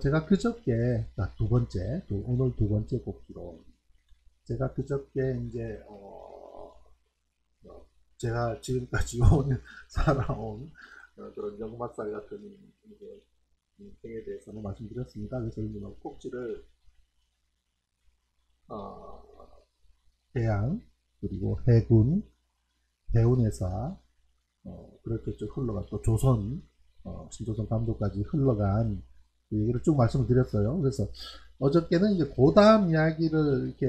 제가 그저께, 두 번째, 오늘 두 번째 곡기로, 제가 그저께 이제, 제가 지금까지 살아온 그런 역마살 같은 이제 인생에 대해서는 말씀드렸습니다. 그래서 이제 꼭지를, 어, 해양, 그리고 해군, 해운회사, 그렇게 쭉 흘러가, 또 조선, 신조선 감독까지 흘러간 그 얘기를 쭉 말씀을 드렸어요. 그래서 어저께는 이제 고담 이야기를 이렇게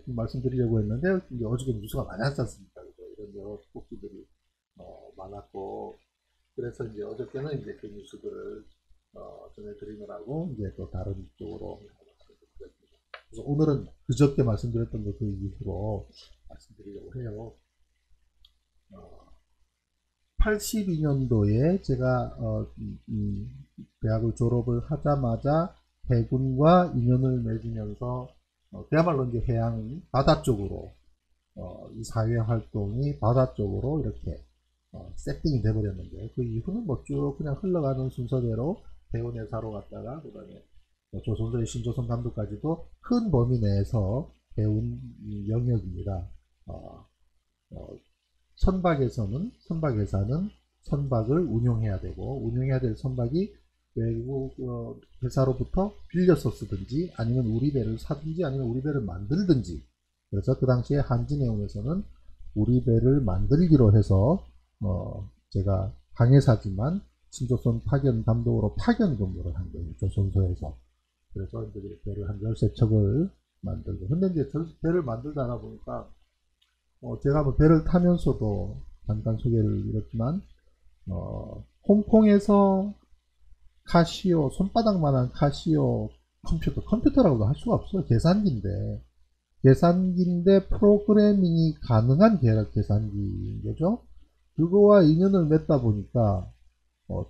말씀드리려고 했는데, 이제 어저께 뉴스가 많이 왔지 않습니까? 그죠? 이런 여러 꼭지들이 많았고, 그래서 이제 어저께는 이제 그 뉴스들을 전해드리느라고 이제 또 다른 쪽으로 말씀드렸습니다. 그래서 오늘은 그저께 말씀드렸던 것 그 이후로 말씀드리려고 해요. 82년도에 제가 대학을 졸업을 하자마자 해군과 인연을 맺으면서 그야말로 이제 해양 바다 쪽으로 이 사회 활동이 바다 쪽으로 이렇게 세팅이 돼버렸는데, 그 이후는 뭐 쭉 그냥 흘러가는 순서대로 해운회사로 갔다가 그다음에 조선소의 신조선 감독까지도 큰 범위 내에서 해운 영역입니다. 어, 선박회사는 선박을 운용해야 되고, 운용해야 될 선박이 외국 회사로부터 빌려서 쓰든지 아니면 우리 배를 사든지 아니면 우리 배를 만들든지. 그래서 그 당시에 한진해운에서는 우리 배를 만들기로 해서 제가 강해사지만 신조선 파견 감독으로 파견 근무를 한 거예요. 조선소에서. 그래서 이제 배를 한 13척을 만들고. 근데 이제 배를 만들다가 보니까 제가 뭐 배를 타면서도 잠깐 소개를 드렸지만, 홍콩에서 카시오, 손바닥만한 카시오 컴퓨터라고도 할 수가 없어요. 계산기인데 프로그래밍이 가능한 계산기인 거죠. 그거와 인연을 맺다 보니까,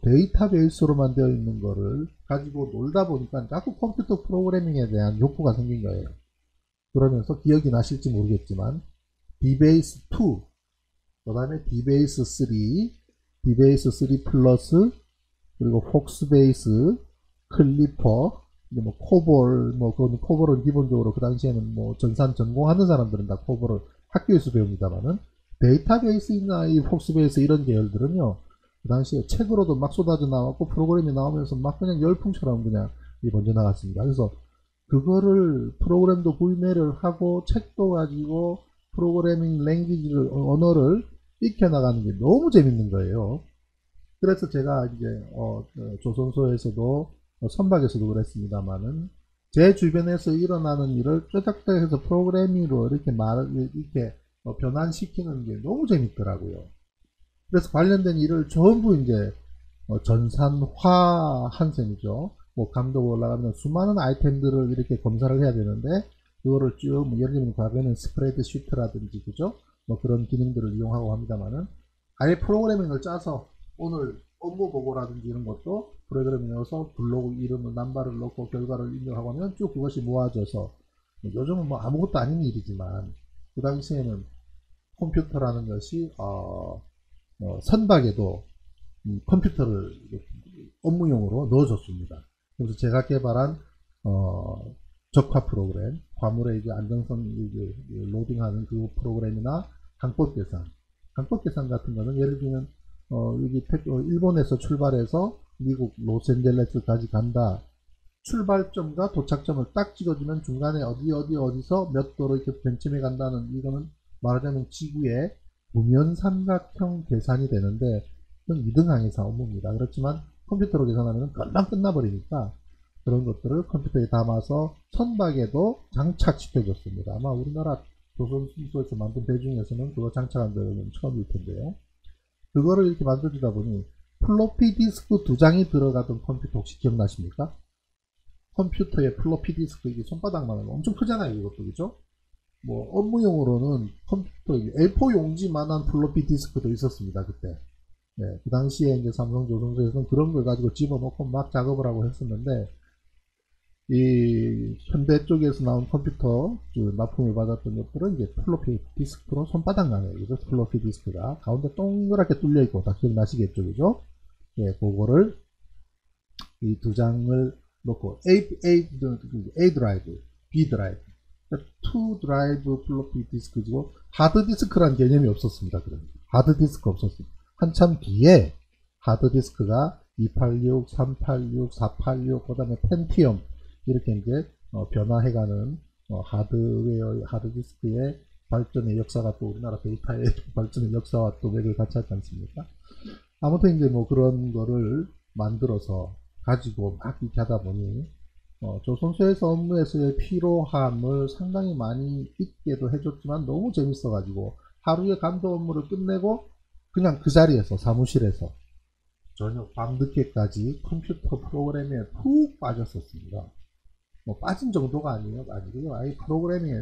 데이터베이스로만 되어 있는 거를 가지고 놀다 보니까 자꾸 컴퓨터 프로그래밍에 대한 욕구가 생긴 거예요. 그러면서 기억이 나실지 모르겠지만, 디베이스 2, 그 다음에 디베이스 3, 디베이스 3 플러스, 그리고 폭스베이스, 클리퍼, 뭐 코볼, 그건 코볼은 기본적으로 그 당시에는 뭐 전산 전공하는 사람들은 다 코볼을 학교에서 배웁니다만은, 데이터베이스나 이 폭스베이스 이런 계열들은요, 그 당시에 책으로도 막 쏟아져 나왔고 프로그램이 나오면서 막 그냥 열풍처럼 그냥 번져 나갔습니다. 그래서 그거를 프로그램도 구매를 하고 책도 가지고 프로그래밍 랭귀지를, 언어를 익혀나가는 게 너무 재밌는 거예요. 그래서 제가 이제 조선소에서도 선박에서도 그랬습니다만은, 제 주변에서 일어나는 일을 쪼작쪼작해서 프로그래밍으로 이렇게 변환시키는 게 너무 재밌더라고요. 그래서 관련된 일을 전부 이제 전산화한 셈이죠. 뭐 감독 올라가면 수많은 아이템들을 이렇게 검사를 해야 되는데, 그거를 쭉, 뭐 예를 들면 과거에는 스프레드시트라든지, 그죠? 뭐 그런 기능들을 이용하고 합니다만은, 아예 프로그래밍을 짜서 오늘 업무 보고라든지 이런 것도 프로그래밍 넣어서 블로그 이름을 남바를 넣고 결과를 입력하고 하면 쭉 그것이 모아져서, 요즘은 뭐 아무것도 아닌 일이지만 그 당시에는 컴퓨터라는 것이 선박에도 컴퓨터를 업무용으로 넣어줬습니다. 그래서 제가 개발한 적화 프로그램, 화물의 이제 안정성 로딩하는 그 프로그램이나 항법 계산 같은 거는, 예를 들면 여기 일본에서 출발해서 미국 로스앤젤레스까지 간다. 출발점과 도착점을 딱 찍어주면 중간에 어디서 몇 도로 이렇게 변침해 간다는, 이거는 말하자면 지구의 무면 삼각형 계산이 되는데, 그건 2등 항해사 업무입니다. 그렇지만 컴퓨터로 계산하면 금방 끝나버리니까 그런 것들을 컴퓨터에 담아서 선박에도 장착시켜줬습니다. 아마 우리나라 조선수소에서 만든 배 중에서는 그거 장착한 데는 처음일 텐데요. 그거를 이렇게 만들다 보니 플로피 디스크 2장이 들어가던 컴퓨터 혹시 기억나십니까? 컴퓨터에 플로피 디스크, 이게 손바닥만 하면 엄청 크잖아요, 이것도. 그죠? 뭐 업무용으로는 컴퓨터 A4 용지만한 플로피 디스크도 있었습니다, 그때. 네, 그 당시에 이제 삼성 조선소에서는 그런 걸 가지고 집어넣고 막 작업을 하고 했었는데, 이 현대 쪽에서 나온 컴퓨터 납품을 받았던 것들은 이제 플로피 디스크로 손바닥만해요. 그죠? 플로피 디스크가 가운데 동그랗게 뚫려 있고 다 기억나시겠죠, 그죠? 예, 그거를 이 2장을 놓고 A 드라이브, B 드라이브, 2 드라이브 플로피 디스크고 하드 디스크란 개념이 없었습니다. 하드 디스크 없었습니다. 한참 뒤에 하드 디스크가 286, 386, 486, 그 다음에 펜티엄 이렇게 이제 변화해가는 하드웨어, 하드 디스크의 발전의 역사가 또 우리나라 데이터의 발전의 역사와 또 맥을 같이 하지 않습니까? 아무튼 이제 뭐 그런 거를 만들어서 가지고 막 이렇게 하다 보니 조선소에서 업무에서의 피로함을 상당히 많이 있게도 해줬지만 너무 재밌어가지고 하루에 감독 업무를 끝내고 그냥 그 자리에서 사무실에서 저녁 밤늦게까지 컴퓨터 프로그래밍에 푹 빠졌었습니다. 뭐 빠진 정도가 아니에요. 아예 프로그래밍에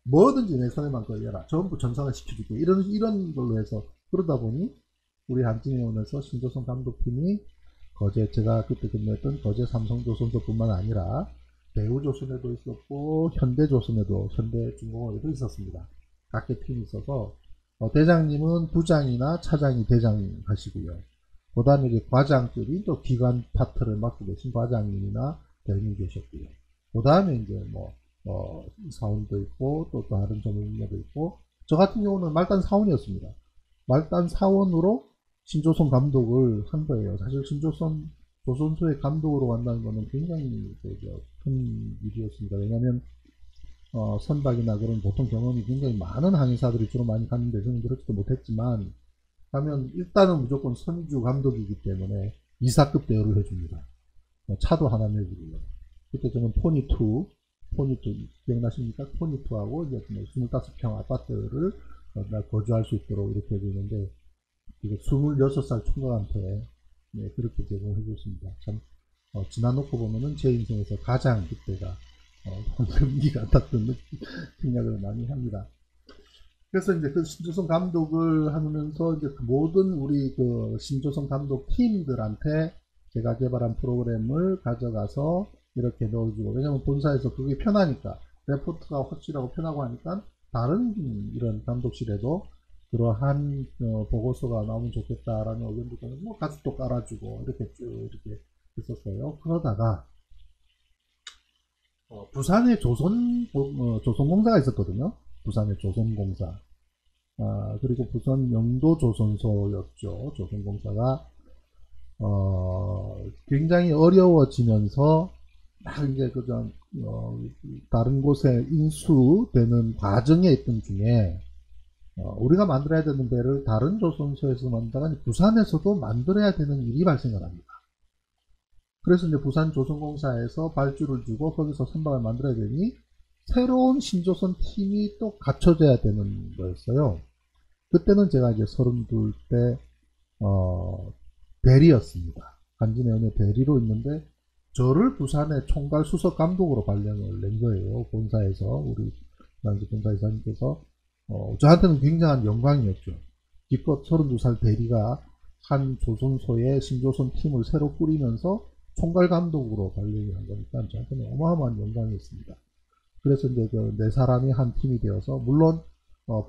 뭐든지 내 손에만 걸려라. 전부 전산화 시켜주고 이런 걸로 해서 그러다 보니 우리 한진해운에서 신조선 감독팀이 제가 그때 근무했던 거제 삼성조선소뿐만 아니라 대우조선에도 있었고 현대조선에도 현대중공업에도 있었습니다. 각계 팀이 있어서 대장님은 부장이나 차장이 대장 하시고요. 그 다음에 이제 과장급이 또 기관 파트를 맡고 계신 과장님이나 대리님 계셨고요. 그 다음에 이제 사원도 있고 또 다른 전문가도 있고 저 같은 경우는 말단 사원이었습니다. 말단 사원으로 신조선 감독을 한 거예요. 사실 신조선 조선소의 감독으로 간다는 거는 굉장히 큰 일이었습니다. 왜냐하면 선박이나 그런 보통 경험이 굉장히 많은 항해사들이 주로 많이 갔는데 저는 그렇지도 못했지만 가면 일단은 무조건 선주 감독이기 때문에 이사급 대우를 해줍니다. 차도 하나 내주고요. 그때 저는 포니2 기억나십니까? 포니2하고 이제 25평 아파트를 거주할 수 있도록 이렇게 해주는데 26살 총각한테 그렇게 제공해 줬습니다. 참 지나놓고 보면은 제 인생에서 가장 그때가 금기가 같았던 생각을 많이 합니다. 그래서 이제 그 신조선 감독을 하면서 이제 모든 우리 그 신조선 감독 팀들한테 제가 개발한 프로그램을 가져가서 이렇게 넣어주고, 왜냐면 본사에서 그게 편하니까, 레포트가 확실하고 편하고 하니까 다른 이런 감독실에도 그러한 보고서가 나오면 좋겠다라는 의견도 있고, 가서 또 깔아주고 이렇게 쭉 이렇게 했었어요. 그러다가 부산에 조선공사가 있었거든요. 부산의 조선공사. 그리고 부산 영도조선소였죠. 조선공사가 굉장히 어려워지면서 막 이제 다른 곳에 인수되는 과정에 있던 중에 우리가 만들어야 되는 배를 다른 조선소에서 만들다가 부산에서도 만들어야 되는 일이 발생을 합니다. 그래서 이제 부산 조선공사에서 발주를 주고 거기서 선박을 만들어야 되니 새로운 신조선 팀이 또 갖춰져야 되는 거였어요. 그때는 제가 이제 32대 대리였습니다. 한진해운의 대리로 있는데 저를 부산의 총괄 수석 감독으로 발령을 낸 거예요. 본사에서 우리 당시 본사이사님께서 저한테는 굉장한 영광이었죠. 기껏 32살 대리가 한 조선소의 신조선 팀을 새로 꾸리면서 총괄 감독으로 발령을 한 거니까 저한테는 어마어마한 영광이었습니다. 그래서 이제 그 네 사람이 한 팀이 되어서, 물론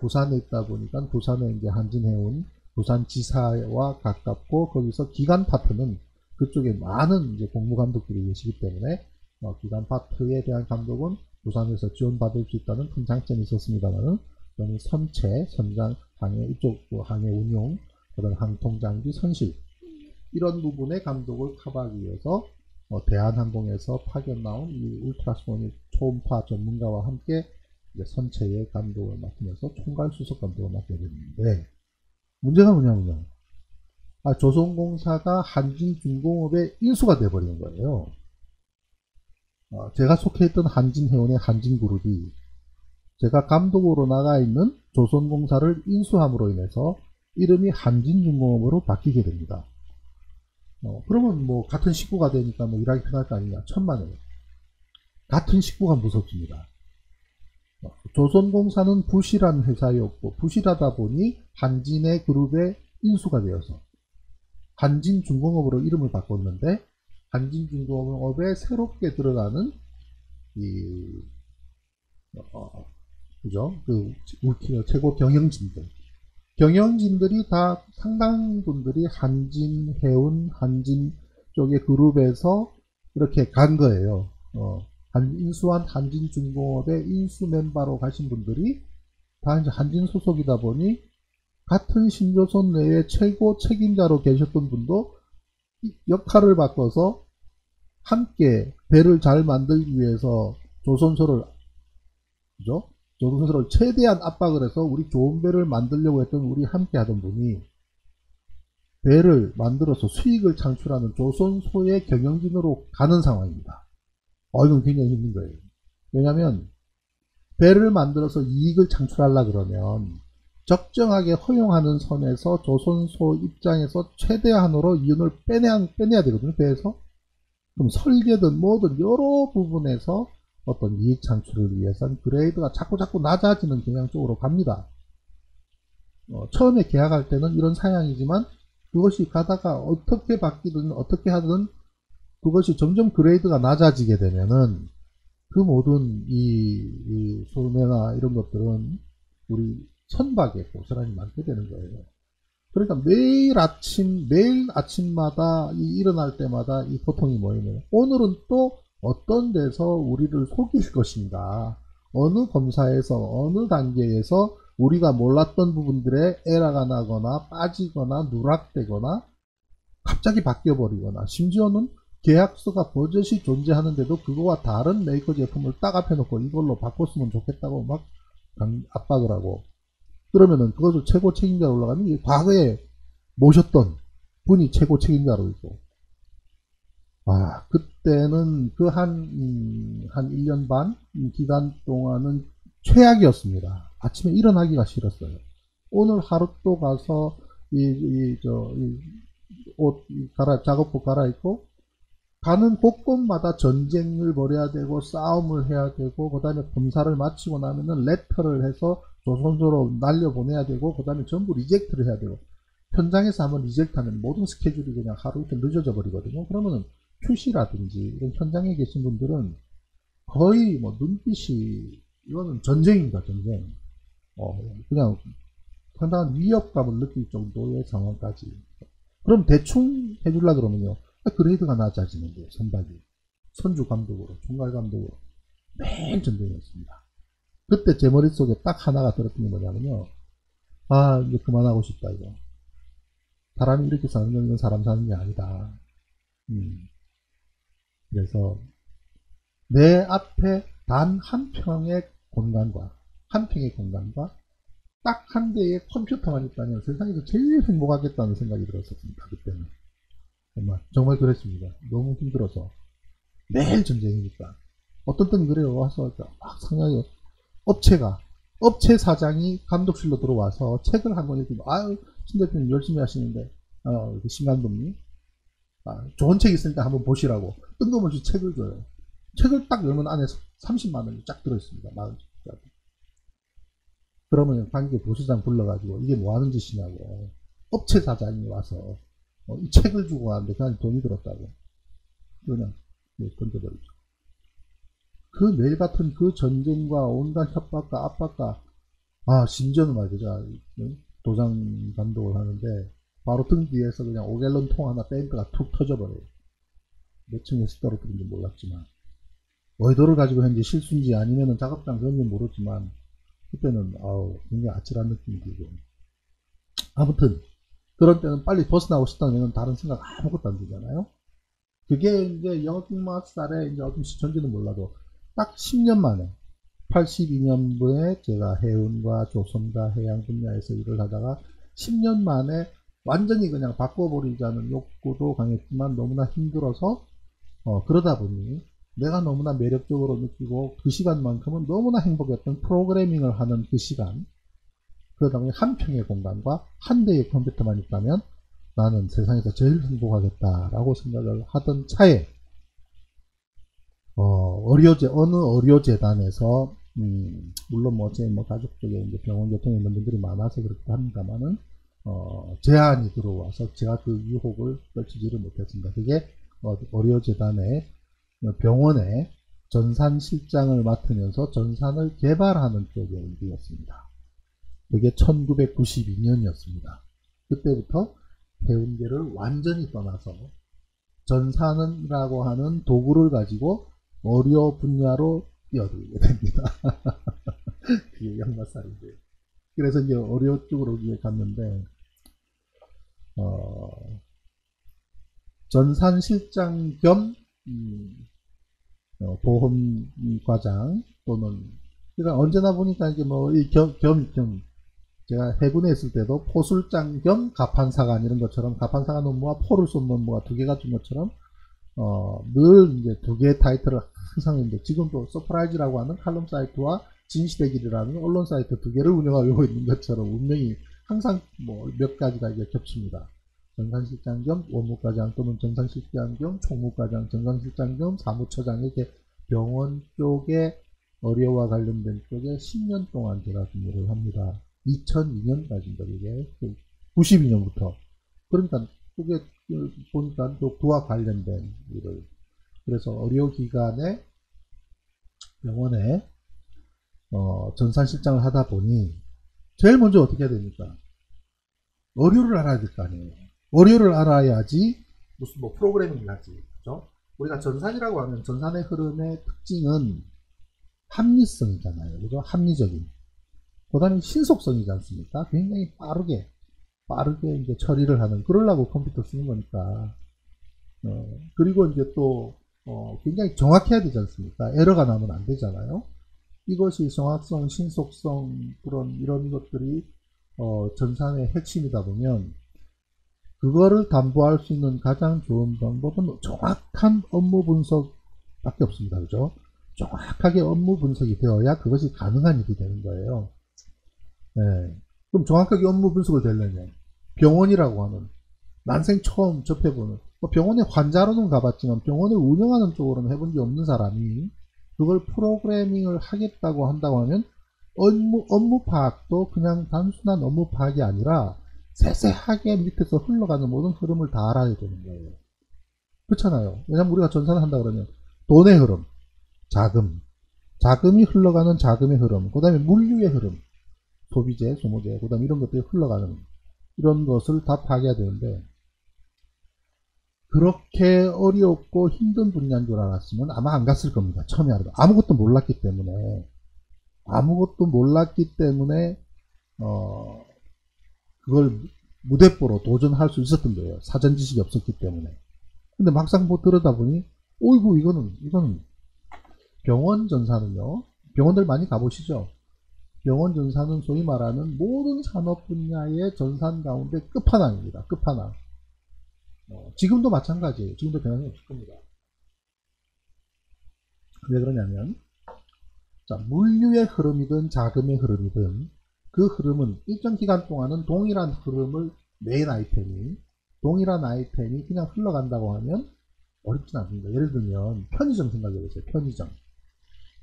부산에 있다 보니까 부산에 이제 한진해운 부산지사와 가깝고 거기서 기간 파트는 그쪽에 많은 이제 공무감독들이 계시기 때문에 기간 파트에 대한 감독은 부산에서 지원받을 수 있다는 큰 장점이 있었습니다만은 저는 선체, 선장, 항해, 이쪽 항해 운용, 그다음 항통장비, 선실 이런 부분의 감독을 커버하기 위해서 대한항공에서 파견 나온 이 울트라소닉 초음파 전문가와 함께 이제 선체의 감독을 맡으면서 총괄 수석 감독을 맡게 됐는데, 문제가 뭐냐면요. 조선공사가 한진중공업의 인수가 돼버린 거예요. 제가 속해 있던 한진해운의 한진그룹이 제가 감독으로 나가 있는 조선공사를 인수함으로 인해서 이름이 한진중공업으로 바뀌게 됩니다. 그러면 뭐 같은 식구가 되니까 뭐 일하기 편할 거 아니냐. 천만에요. 같은 식구가 무섭습니다. 조선공사는 부실한 회사였고 부실하다 보니 한진의 그룹에 인수가 되어서 한진중공업으로 이름을 바꿨는데, 한진중공업에 새롭게 들어가는 그죠? 최고 경영진들이 다 상당 분들이 한진해운, 한진 쪽의 그룹에서 이렇게 간 거예요. 인수한 한진중공업의 인수 멤버로 가신 분들이 다 이제 한진 소속이다 보니 같은 신조선 내에 최고 책임자로 계셨던 분도 역할을 바꿔서 함께 배를 잘 만들기 위해서 조선소를, 그죠? 조선소를 최대한 압박을 해서 우리 좋은 배를 만들려고 했던 우리 함께 하던 분이 배를 만들어서 수익을 창출하는 조선소의 경영진으로 가는 상황입니다. 이건 굉장히 힘든 거예요. 왜냐하면 배를 만들어서 이익을 창출하려 그러면 적정하게 허용하는 선에서 조선소 입장에서 최대한으로 이윤을 빼내야 되거든요. 배에서. 그럼 설계든 뭐든 여러 부분에서 어떤 이익 창출을 위해서는 그레이드가 자꾸 낮아지는 경향 쪽으로 갑니다. 처음에 계약할 때는 이런 사양이지만 그것이 가다가 어떻게 바뀌든 어떻게 하든 그것이 점점 그레이드가 낮아지게 되면은 그 모든 이 소매나 이런 것들은 우리 선박에 고스란히 많게 되는 거예요. 그러니까 매일 아침마다 일어날 때마다 이 고통이 뭐냐면 오늘은 또 어떤 데서 우리를 속일 것인가, 어느 검사에서 어느 단계에서 우리가 몰랐던 부분들에 에러가 나거나 빠지거나 누락되거나 갑자기 바뀌어버리거나 심지어는 계약서가 버젓이 존재하는데도 그거와 다른 메이커 제품을 딱 앞에 놓고 이걸로 바꿨으면 좋겠다고 막 압박을 하고, 그러면은 그것을 최고 책임자로 올라가면 과거에 모셨던 분이 최고 책임자로 있고, 그때는 그 한 1년 반 기간 동안은 최악이었습니다. 아침에 일어나기가 싫었어요. 오늘 하루 또 가서 옷 작업복 갈아입고 가는 곳곳마다 전쟁을 벌여야 되고 싸움을 해야 되고, 그 다음에 검사를 마치고 나면은 레터를 해서 조선소로 날려보내야 되고, 그 다음에 전부 리젝트를 해야 되고, 현장에서 한번 리젝트하면 모든 스케줄이 그냥 하루 이틀 늦어져 버리거든요. 그러면은 QC라든지 이런 현장에 계신 분들은 거의 뭐 눈빛이, 이거는 전쟁입니다, 전쟁. 그냥 상당한 위협감을 느낄 정도의 상황까지. 그럼 대충 해주려 그러면요, 그레이드가 낮아지는데요. 선박이 선주 감독으로, 총괄 감독으로 매일 전쟁이었습니다. 그때 제 머릿속에 딱 하나가 들었던 게 뭐냐면요, 이제 그만하고 싶다. 이거 사람이 이렇게 사는 건 사람 사는 게 아니다. 그래서 내 앞에 단 한 평의 공간과 딱 한 대의 컴퓨터만 있다면 세상에서 제일 행복하겠다는 생각이 들었었습니다. 그때는 정말 그랬습니다. 너무 힘들어서 매일 전쟁이니까. 어떤 때는 그래요. 와서 막 상냥하게 업체 사장이 감독실로 들어와서 책을 한 권 읽고, 신 대표님 열심히 하시는데, 신감독님, 좋은 책 있으니까 한번 보시라고 뜬금없이 책을 줘요. 책을 딱 열면 안에 30만 원이 쫙 들어있습니다. 그러면 관계 보수장 불러가지고 이게 뭐 하는 짓이냐고, 업체 사장이 와서 이 책을 주고 왔는데 그냥 돈이 들었다고 그냥 던져버리죠. 그 매일 같은 그 전쟁과 온갖 협박과 압박과, 심지어는 말이죠, 도장 감독을 하는데 바로 등 뒤에서 그냥 5갤런 통 하나 뱅크가 툭 터져버려요. 몇 층에서 떨어뜨린지 몰랐지만, 의도를 가지고 현재 실수인지 아니면은 작업장 그런지 모르지만 그때는 굉장히 아찔한 느낌이 들고, 아무튼 그런 때는 빨리 벗어나고 싶다면 다른 생각 아무것도 안 들잖아요. 그게 이제 영업마살에 이제 어떤 시천지는 몰라도 딱 10년 만에 82년도에 제가 해운과 조선과 해양 분야에서 일을 하다가 10년 만에 완전히 그냥 바꿔버리자는 욕구도 강했지만 너무나 힘들어서 그러다 보니 내가 너무나 매력적으로 느끼고 그 시간만큼은 너무나 행복했던 프로그래밍을 하는 그 시간, 그러다 보니 한 평의 공간과 한 대의 컴퓨터만 있다면 나는 세상에서 제일 행복하겠다라고 생각을 하던 차에 어느 의료재단에서 물론 제 가족 쪽에 이제 병원 교통에 있는 분들이 많아서 그렇기도 합니다만은 제안이 들어와서 제가 그 유혹을 떨치지를 못했습니다. 그게 의료재단의 병원의 전산실장을 맡으면서 전산을 개발하는 쪽의 일이었습니다. 그게 1992년이었습니다. 그때부터 해운계를 완전히 떠나서 전산이라고 하는 도구를 가지고 의료 분야로 뛰어들게 됩니다. 그게 역마살인데. 그래서 이제 의료 쪽으로 이제 갔는데, 전산실장 겸, 보험과장 또는, 그러니까 언제나 보니까 이게 뭐, 제가 해군에 있을 때도 포술장 겸 가판사관 이런 것처럼 가판사관 업무와 포를 쏘는 업무가 두 개가 준 것처럼 늘 이제 두 개의 타이틀을 항상 있는데 지금도 서프라이즈라고 하는 칼럼 사이트와 진실의길이라는 언론 사이트 두 개를 운영하고 있는 것처럼 운명이 항상 뭐 몇 가지가 이제 겹칩니다. 전산실장 겸 원무과장 또는 전산실장 겸 총무과장, 전산실장 겸 사무처장 이렇게 병원 쪽에 의료와 관련된 쪽에 10년 동안 제가 근무를 합니다. 2002년까지인가 이게 92년부터 그러니까 그게 보니까 그와 관련된 일을 그래서 의료기관에 병원에 전산실장을 하다 보니 제일 먼저 어떻게 해야 됩니까? 의료를 알아야 될 거 아니에요. 의료를 알아야지 무슨 뭐 프로그래밍을 하지. 그죠? 우리가 전산이라고 하면 전산의 흐름의 특징은 합리성이잖아요. 그죠? 합리적인. 그 다음에 신속성이지 않습니까? 굉장히 빠르게 이제 처리를 하는, 그러려고 컴퓨터 쓰는 거니까. 그리고 이제 또, 굉장히 정확해야 되지 않습니까? 에러가 나면 안 되잖아요. 이것이 정확성, 신속성, 이런 것들이, 전산의 핵심이다 보면, 그거를 담보할 수 있는 가장 좋은 방법은 정확한 업무 분석밖에 없습니다. 그죠? 정확하게 업무 분석이 되어야 그것이 가능한 일이 되는 거예요. 네. 그럼 정확하게 업무 분석을 되려면 병원이라고 하는 난생 처음 접해보는 병원에 환자로는 가봤지만 병원을 운영하는 쪽으로는 해본 게 없는 사람이 그걸 프로그래밍을 하겠다고 한다고 하면 업무 파악도 그냥 단순한 업무 파악이 아니라 세세하게 밑에서 흘러가는 모든 흐름을 다 알아야 되는 거예요. 그렇잖아요. 왜냐면 우리가 전산을 한다 그러면 돈의 흐름, 자금이 흘러가는 자금의 흐름, 그 다음에 물류의 흐름, 소비재, 소모재, 그 다음에 이런 것들이 흘러가는 이런 것을 다 파악해야 되는데 그렇게 어렵고 힘든 분야인 줄 알았으면 아마 안 갔을 겁니다. 처음에 알아도 아무것도 몰랐기 때문에 그걸 무대뽀로 도전할 수 있었던 거예요. 사전 지식이 없었기 때문에. 근데 막상 뭐 들여다보니 어이구 이거는 병원 전사는요. 병원들 많이 가보시죠. 병원 전사는 소위 말하는 모든 산업 분야의 전산 가운데 끝판왕입니다. 끝판왕. 지금도 마찬가지예요. 지금도 변함이 없을 겁니다. 왜 그러냐면 자, 물류의 흐름이든 자금의 흐름이든 그 흐름은 일정 기간 동안은 동일한 흐름을 메인 아이템이 그냥 흘러간다고 하면 어렵진 않습니다. 예를 들면 편의점 생각해보세요.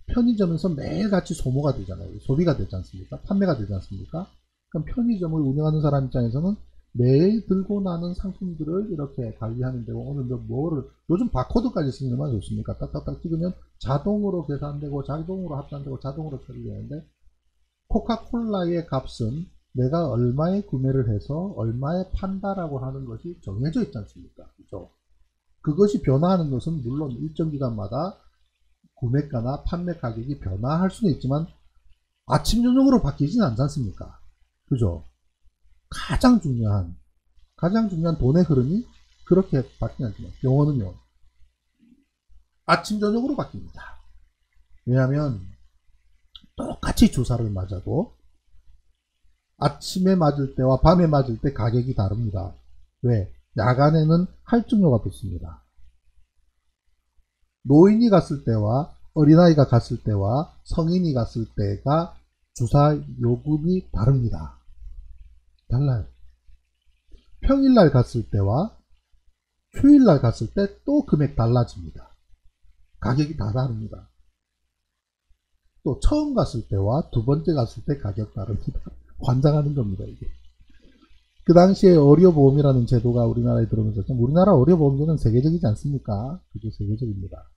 편의점에서 매일같이 소모가 되잖아요. 소비가 되지 않습니까? 판매가 되지 않습니까? 그럼 편의점을 운영하는 사람 입장에서는 매일 들고 나는 상품들을 이렇게 관리하는 데고 오늘 뭐를 요즘 바코드까지 쓰는 게 좋습니까? 딱딱딱 찍으면 자동으로 계산되고 자동으로 합산되고 자동으로 처리되는데 코카콜라의 값은 내가 얼마에 구매를 해서 얼마에 판다라고 하는 것이 정해져 있지 않습니까? 그죠? 그것이 변화하는 것은 물론 일정 기간마다 구매가나 판매 가격이 변화할 수는 있지만 아침 저녁으로 바뀌진 않지 않습니까? 그죠? 가장 중요한 돈의 흐름이 그렇게 바뀌지 않지만 병원은요 아침 저녁으로 바뀝니다. 왜냐하면 똑같이 주사를 맞아도 아침에 맞을 때와 밤에 맞을 때 가격이 다릅니다. 왜? 야간에는 할증료가 붙습니다. 노인이 갔을 때와 어린아이가 갔을 때와 성인이 갔을 때가 주사 요금이 다릅니다. 달라요. 평일날 갔을 때와 휴일날 갔을 때 또 금액 달라집니다. 가격이 다 다릅니다. 또 처음 갔을 때와 두 번째 갔을 때 가격 다릅니다. 관장하는 겁니다, 이게. 그 당시에 의료보험이라는 제도가 우리나라에 들어오면서 우리나라 의료보험제는 세계적이지 않습니까? 그게 세계적입니다.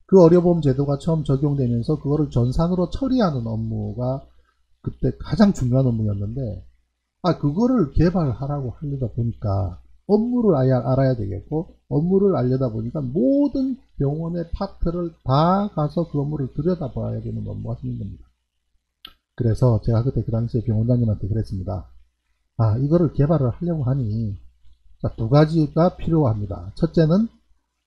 그 의료보험 제도가 처음 적용되면서 그거를 전산으로 처리하는 업무가 그때 가장 중요한 업무였는데 그거를 개발하라고 하려다 보니까 업무를 알아야 되겠고, 업무를 알려다 보니까 모든 병원의 파트를 다 가서 그 업무를 들여다봐야 되는 업무가 생긴 겁니다. 그래서 제가 그때 그 당시에 병원장님한테 그랬습니다. 아, 이거를 개발을 하려고 하니, 자, 두 가지가 필요합니다. 첫째는,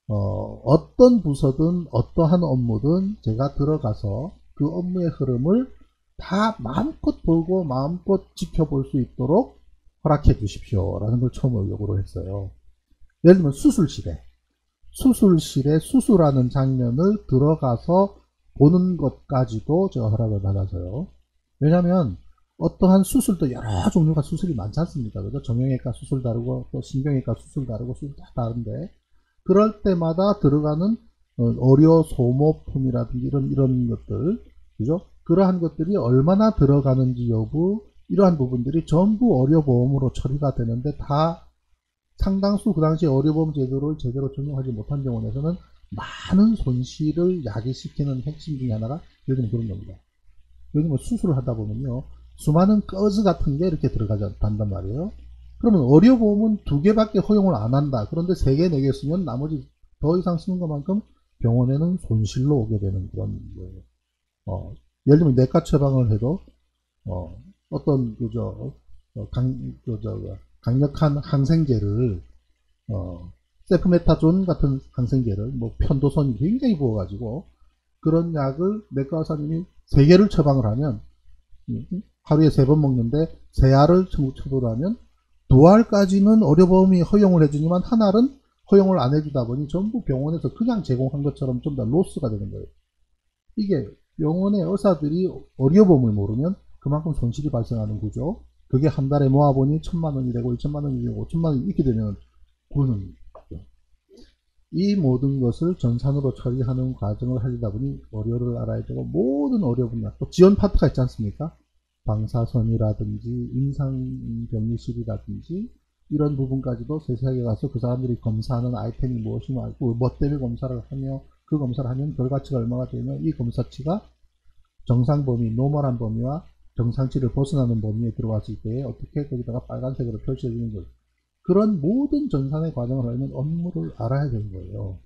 어떤 부서든 어떠한 업무든 제가 들어가서 그 업무의 흐름을 다 마음껏 보고 마음껏 지켜볼 수 있도록 허락해 주십시오. 라는 걸 처음으로 요구를 했어요. 예를 들면 수술실에 수술하는 장면을 들어가서 보는 것까지도 제가 허락을 받아서요. 왜냐하면 어떠한 수술도 여러 종류가 수술이 많지 않습니까? 그죠? 정형외과 수술 다르고 또 신경외과 수술 다르고 수술 다 다른데 그럴 때마다 들어가는 의료 소모품이라든지 이런 것들, 그죠? 그러한 것들이 얼마나 들어가는지 여부, 이러한 부분들이 전부 의료보험으로 처리가 되는데 다 상당수 그 당시 의료보험 제도를 제대로 적용하지 못한 병원에서는 많은 손실을 야기시키는 핵심 중에 하나가 예를 들면 그런 겁니다. 예를 들면 수술을 하다 보면요, 수많은 꺼즈 같은 게 이렇게 들어간단 말이에요. 그러면 의료보험은 2개밖에 허용을 안 한다. 그런데 3개, 4개 쓰면 나머지 더 이상 쓰는 것만큼 병원에는 손실로 오게 되는 그런 거예요. 예를 들면 내과 처방을 해도 어떤 강력한 항생제를 세프메타존 같은 항생제를 뭐 편도선이 굉장히 부어가지고 그런 약을 내과 의사님이 3개를 처방을 하면 하루에 3번 먹는데 3알을 처방하면 2알까지는 의료보험이 허용을 해주지만 1알은 허용을 안 해주다 보니 전부 병원에서 그냥 제공한 것처럼 좀 더 로스가 되는 거예요. 이게 병원의 의사들이 의료보험을 모르면 그만큼 손실이 발생하는 구조. 그게 한 달에 모아보니 1,000만원이 되고 2,000만원이 되고 5,000만원이 이렇게 되면 그거는 이 모든 것을 전산으로 처리하는 과정을 하려다 보니 의료를 알아야 되고 모든 의료 분야 또 지원 파트가 있지 않습니까? 방사선이라든지 임상병리실이라든지 이런 부분까지도 세세하게 가서 그 사람들이 검사하는 아이템이 무엇이 많고 뭐 때문에 검사를 하며 그 검사를 하면 결과치가 얼마가 되며 이 검사치가 정상 범위, 노멀한 범위와 정상치를 벗어나는 범위에 들어왔을 때 어떻게 거기다가 빨간색으로 표시해주는 것, 그런 모든 전산의 과정을 알면 업무를 알아야 되는 거예요.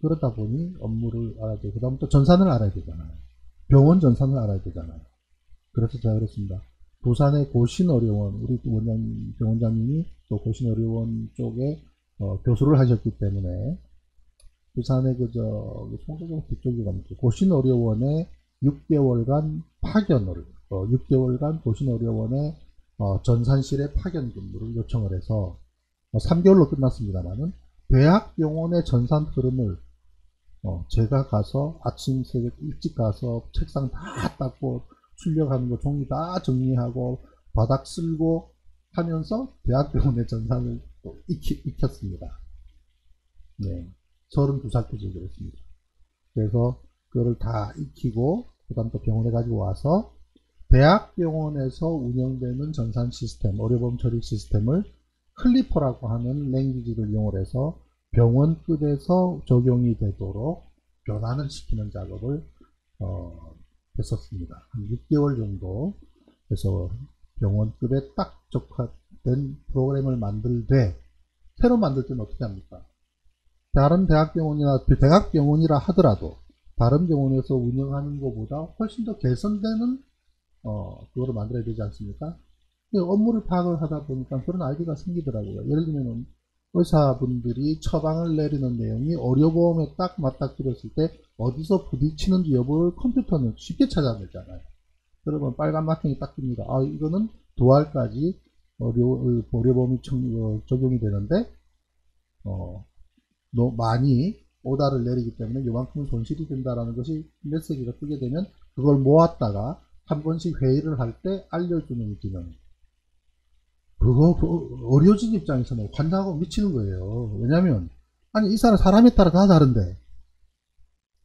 그러다 보니 업무를 알아야 되고 그 다음부터 전산을 알아야 되잖아요. 병원 전산을 알아야 되잖아요. 그래서 제가 그랬습니다. 부산의 고신의료원, 우리 병원장님이 또 고신의료원 쪽에 교수를 하셨기 때문에 부산의 송도동 뒤쪽이 가면서 고신의료원에 6개월간 파견을 6개월간 고신의료원에 전산실에 파견 근무를 요청을 해서 3개월로 끝났습니다만은 대학병원의 전산 흐름을 제가 가서 아침 새벽 일찍 가서 책상 다 닦고 출력하는 거 종이 다 정리하고 바닥 쓸고 하면서 대학병원의 전산을 또 익혔습니다. 네, 32살 때 그랬습니다. 그래서 그거를 다 익히고 그 다음 또 병원에 가지고 와서 대학병원에서 운영되는 전산 시스템, 의료보험 처리 시스템을 클리퍼라고 하는 랭귀지를 이용해서 병원급에서 적용이 되도록 변환을 시키는 작업을 했었습니다. 한 6개월 정도 해서 병원급에 딱 적합된 프로그램을 만들되 새로 만들 때는 어떻게 합니까? 다른 대학병원이라 하더라도 다른 병원에서 운영하는 것보다 훨씬 더 개선되는 그거를 만들어야 되지 않습니까? 업무를 파악을 하다 보니까 그런 아이디어가 생기더라고요. 예를 들면 의사분들이 처방을 내리는 내용이 의료보험에 딱 맞닥뜨렸을 때 어디서 부딪히는지 여부를 컴퓨터는 쉽게 찾아내잖아요. 그러면 빨간 마킹이 딱 뜹니다. 아, 이거는 2알까지 의료보험이 적용이 되는데 많이 오다를 내리기 때문에 요만큼은 손실이 된다라는 것이 메시지가 뜨게 되면 그걸 모았다가 한 번씩 회의를 할 때 알려주는 기능. 그거 의료진 입장에서는 환장하고 미치는 거예요. 왜냐면 아니 이 사람에 따라 다 다른데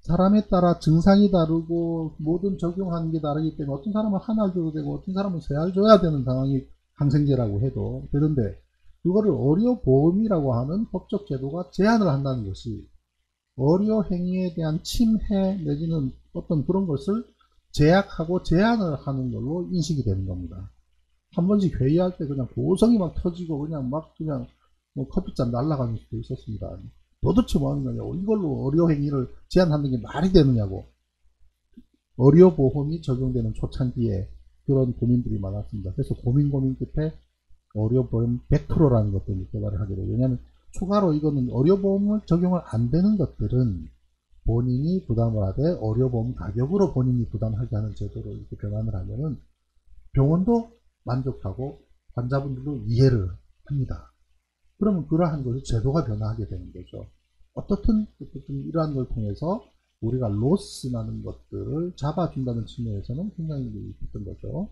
사람에 따라 증상이 다르고 모든 적용하는 게 다르기 때문에 어떤 사람은 한 알 줘도 되고 어떤 사람은 3알 줘야 되는 상황이 항생제라고 해도 되는데 그거를 의료보험이라고 하는 법적 제도가 제한을 한다는 것이 의료 행위에 대한 침해 내지는 어떤 그런 것을 제약하고 제한을 하는 걸로 인식이 되는 겁니다. 한 번씩 회의할 때 그냥 고성이 막 터지고 그냥 뭐 커피잔 날아가는 수도 있었습니다. 도대체 뭐 하는 거냐고. 이걸로 의료행위를 제한하는 게 말이 되느냐고. 의료보험이 적용되는 초창기에 그런 고민들이 많았습니다. 그래서 고민 끝에 의료보험 100%라는 것들을 개발을 하게 되고, 왜냐하면 추가로 이거는 의료보험을 적용을 안 되는 것들은 본인이 부담을 하되 의료보험 가격으로 본인이 부담하게 하는 제도로 이렇게 변환을 하면은 병원도 만족하고 환자분들도 이해를 합니다. 그러면 그러한 것이 제도가 변화하게 되는 거죠. 어떻든 이러한 걸 통해서 우리가 로스 나는 것들을 잡아준다는 측면에서는 굉장히 있었던 거죠.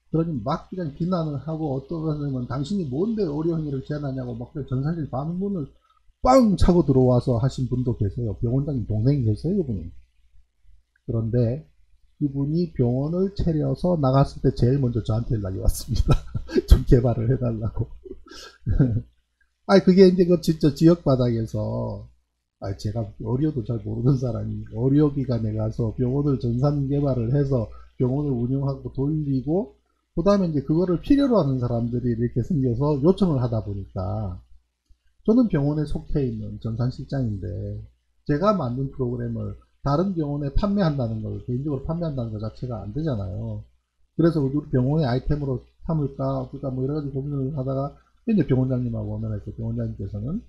그러니 막 그냥 비난을 하고 어떤 사람은 당신이 뭔데 의료행위를 제한하냐고 막 전산실 반문을 빵 차고 들어와서 하신 분도 계세요. 병원장님 동생이 계세요, 그분이. 그런데 그분이 병원을 차려서 나갔을 때 제일 먼저 저한테 연락이 왔습니다. 좀 개발을 해달라고. 그게 이제 그 진짜 지역 바닥에서, 제가 의료도 잘 모르는 사람이 의료기관에 가서 병원을 전산 개발을 해서 병원을 운영하고 돌리고, 그 다음에 이제 그거를 필요로 하는 사람들이 이렇게 생겨서 요청을 하다 보니까, 저는 병원에 속해 있는 전산실장인데, 제가 만든 프로그램을 다른 병원에 판매한다는 걸, 개인적으로 판매한다는 것 자체가 안 되잖아요. 그래서 우리 병원의 아이템으로 삼을까, 그러니까 뭐 여러 가지 고민을 하다가, 이제 병원장님하고 원활해서 병원장님께서는,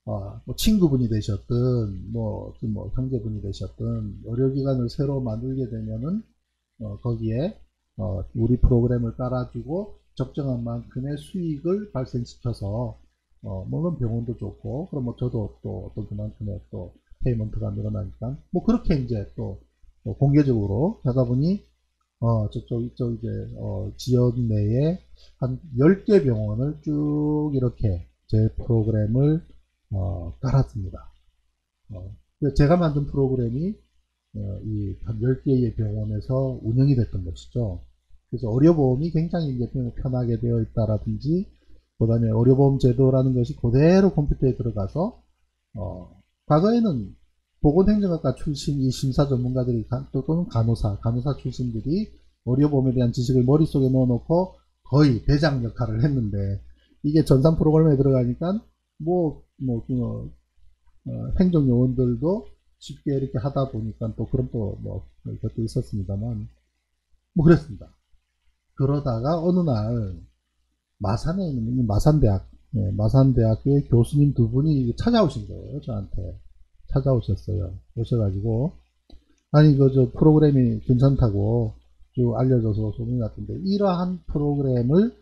뭐 친구분이 되셨든, 뭐 형제분이 되셨든, 의료기관을 새로 만들게 되면은, 거기에, 우리 프로그램을 깔아주고, 적정한 만큼의 수익을 발생시켜서, 물론 병원도 좋고, 그럼 뭐 저도 또 어떤 그만큼의 또 페이먼트가 늘어나니까, 뭐 그렇게 이제 또 공개적으로 하다 보니, 이쪽 이제, 지역 내에 한 10개 병원을 쭉 이렇게 제 프로그램을, 깔았습니다. 제가 만든 프로그램이, 이 한 10개의 병원에서 운영이 됐던 것이죠. 그래서 의료보험이 굉장히 이제 편하게 되어 있다라든지, 그 다음에 의료보험 제도라는 것이 그대로 컴퓨터에 들어가서, 과거에는 보건행정학과 출신 이 심사 전문가들이 또는 간호사 출신들이 의료보험에 대한 지식을 머릿속에 넣어놓고 거의 대장 역할을 했는데, 이게 전산 프로그램에 들어가니까 행정요원들도 쉽게 이렇게 하다 보니까 또 그런 것도 있었습니다만, 그랬습니다. 그러다가 어느 날 마산에 있는 마산대학교의 교수님 두 분이 찾아오신 거예요. 저한테 찾아오셨어요. 오셔가지고, 아니 저 프로그램이 괜찮다고 쭉 알려줘서 소문이 났던데, 이러한 프로그램을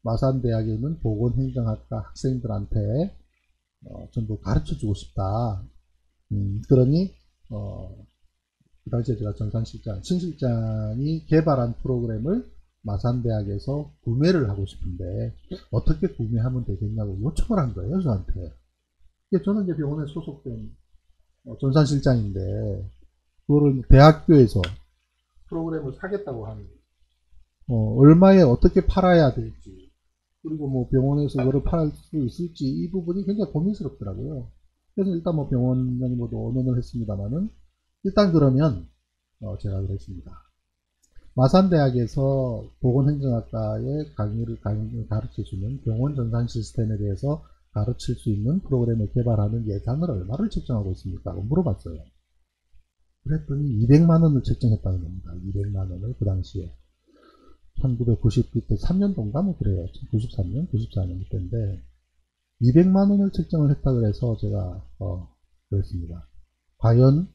마산대학에 있는 보건행정학과 학생들한테 전부 가르쳐주고 싶다. 그러니 그 당시에 제가 신실장이 개발한 프로그램을 마산대학에서 구매를 하고 싶은데 어떻게 구매하면 되겠냐고 요청을 한 거예요, 저한테. 저는 이제 병원에 소속된 전산실장인데, 그거를 대학교에서 프로그램을 사겠다고 하는, 얼마에 어떻게 팔아야 될지, 그리고 뭐 병원에서 그거를 팔 수 있을지, 이 부분이 굉장히 고민스럽더라고요. 그래서 일단 뭐 병원장님하고도 언론을 했습니다만은, 일단 그러면 제가 그랬습니다. 마산대학에서 보건행정학과의 강의를 가르쳐주는 병원 전산 시스템에 대해서 가르칠 수 있는 프로그램을 개발하는 예산을 얼마를 책정하고 있습니까? 라고 물어봤어요. 그랬더니 200만원을 책정했다는 겁니다. 200만원을 그 당시에. 1990때 3년도인가 뭐 그래요. 93년, 94년 그때인데 200만원을 책정을 했다 그래서 제가 그랬습니다. 과연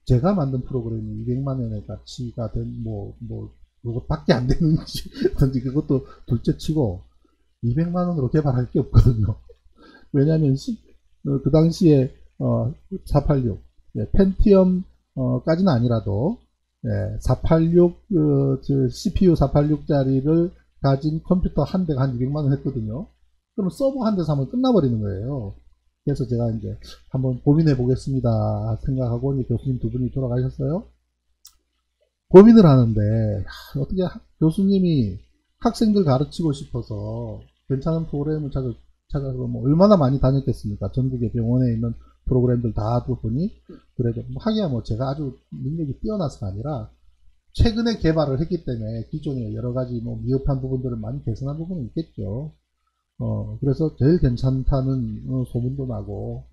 제가 만든 프로그램이 200만원의 가치가 된 그것밖에 안 되는지 그것도 둘째 치고 200만원으로 개발할 게 없거든요. 왜냐하면 그 당시에 486 펜티엄 까지는 아니라도 486 CPU 486짜리를 가진 컴퓨터 한 대가 한 200만원 했거든요. 그럼 서버 한 대 사면 끝나버리는 거예요. 그래서 제가 이제 한번 고민해 보겠습니다 생각하고 이제 교수님 두 분이 돌아가셨어요. 고민을 하는데 어떻게 교수님이 학생들 가르치고 싶어서 괜찮은 프로그램을 찾아서 뭐 얼마나 많이 다녔겠습니까? 전국의 병원에 있는 프로그램들 다 하다 보니 그래도 하기야 뭐 제가 아주 능력이 뛰어나서가 아니라 최근에 개발을 했기 때문에 기존에 여러 가지 미흡한 부분들을 많이 개선한 부분은 있겠죠. 그래서 제일 괜찮다는 소문도 나고,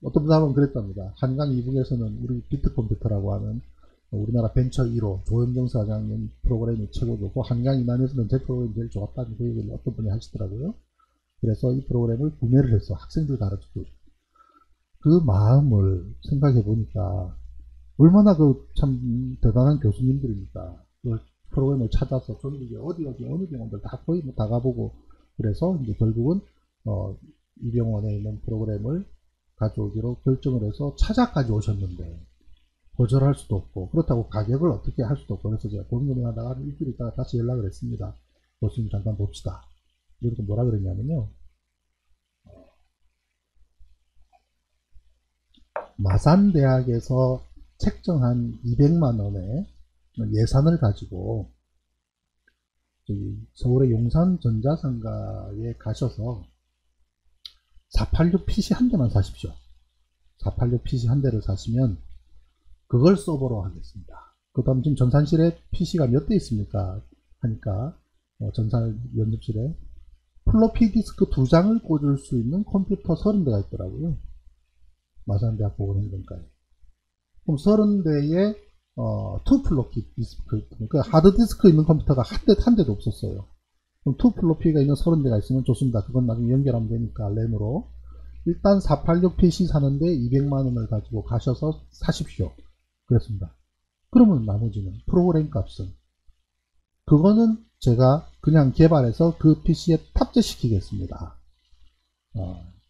어떤 사람은 그랬답니다. 한강 이북에서는 우리 비트컴퓨터라고 하는 우리나라 벤처 1호 조현정 사장님 프로그램이 최고고, 한강 이남에서는 제 프로그램이 제일 좋았다는 그 얘기를 어떤 분이 하시더라고요. 그래서 이 프로그램을 구매를 해서 학생들 가르치고, 그 마음을 생각해 보니까 얼마나 그 참 대단한 교수님들입니까. 그 프로그램을 찾아서 전국에 어디 어느 병원들 다 거의 다 가보고, 그래서 이제 결국은 이 병원에 있는 프로그램을 가져오기로 결정을 해서 찾아까지 오셨는데 거절할 수도 없고, 그렇다고 가격을 어떻게 할 수도 없고, 그래서 제가 고민하다가 일주일 있다가 다시 연락을 했습니다. 교수님 잠깐 봅시다. 이렇게 뭐라 그랬냐면요, 마산대학에서 책정한 200만원의 예산을 가지고 서울의 용산전자상가에 가셔서 486 PC 한 대만 사십시오. 486 PC 한 대를 사시면 그걸 서버로 하겠습니다. 그 다음 지금 전산실에 PC가 몇 대 있습니까? 하니까 전산 연습실에 플로피 디스크 2장을 꽂을 수 있는 컴퓨터 30대가 있더라고요. 마산대학 보건행정과에. 그럼 30대에 2플로피 디스크, 그러니까 하드디스크 있는 컴퓨터가 한 대도 없었어요. 그럼 2플로피가 있는 30대가 있으면 좋습니다. 그건 나중에 연결하면 되니까 랜으로. 일단 486 PC 사는데 200만원을 가지고 가셔서 사십시오. 그랬습니다. 그러면 나머지는 프로그램 값은, 그거는 제가 그냥 개발해서 그 PC에 탑재시키겠습니다.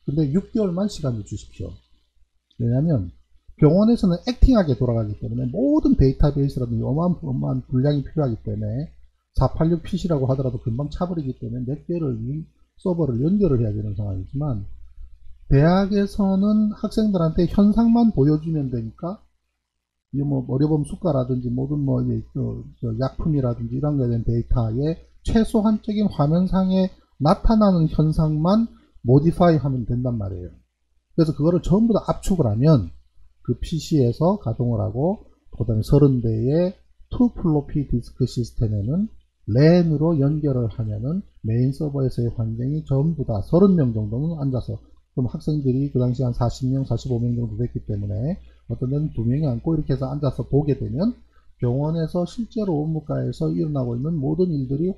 근데 6개월만 시간을 주십시오. 왜냐하면 병원에서는 액팅하게 돌아가기 때문에 모든 데이터베이스라든지 어마어마한 분량이 필요하기 때문에 486 PC라고 하더라도 금방 차버리기 때문에 몇 개를 이 서버를 연결을 해야 되는 상황이지만, 대학에서는 학생들한테 현상만 보여주면 되니까, 뭐 어려움 수가라든지 모든 약품이라든지 이런 거에 대한 데이터에 최소한적인 화면상에 나타나는 현상만 모디파이 하면 된단 말이에요. 그래서 그거를 전부 다 압축을 하면 그 PC에서 가동을 하고, 그 다음에 30대의 2플로피 디스크 시스템에는 랜으로 연결을 하면은 메인 서버에서의 환경이 전부 다 30명 정도는 앉아서, 그럼 학생들이 그 당시 한 40명, 45명 정도 됐기 때문에 어떤 데는 2명이 앉고 이렇게 해서 앉아서 보게 되면 병원에서 실제로 업무과에서 일어나고 있는 모든 일들이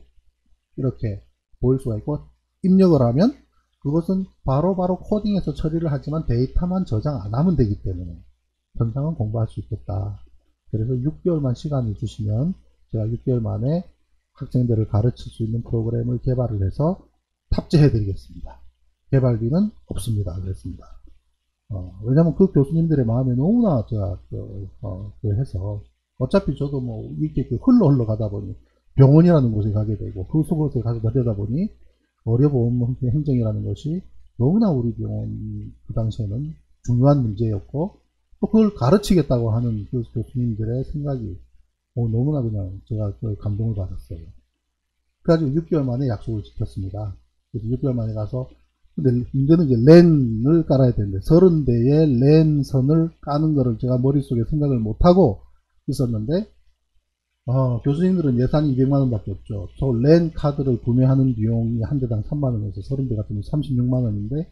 이렇게 보일 수가 있고, 입력을 하면 그것은 바로바로 코딩해서 처리를 하지만 데이터만 저장 안 하면 되기 때문에 현상은 공부할 수 있겠다. 그래서 6개월만 시간을 주시면 제가 6개월 만에 학생들을 가르칠 수 있는 프로그램을 개발을 해서 탑재해 드리겠습니다. 개발비는 없습니다. 그랬습니다. 왜냐면 그 교수님들의 마음에 너무나 제가 해서, 어차피 저도 뭐 이렇게 흘러 가다 보니 병원이라는 곳에 가게 되고, 그 속곳에 가서 들여다 보니 의료보험 행정이라는 것이 너무나 우리 병원 그 당시에는 중요한 문제였고, 또 그걸 가르치겠다고 하는 그 교수님들의 생각이 너무나 그냥 제가 감동을 받았어요. 그래가지고 6개월 만에 약속을 지켰습니다. 그래서 6개월 만에 가서, 근데 문제는 이제 랜을 깔아야 되는데 30대의 랜 선을 까는 거를 제가 머릿속에 생각을 못하고 있었는데, 교수님들은 예산이 200만원 밖에 없죠. 저 랜 카드를 구매하는 비용이 한 대당 3만원에서 30대 같은 경우 36만원인데,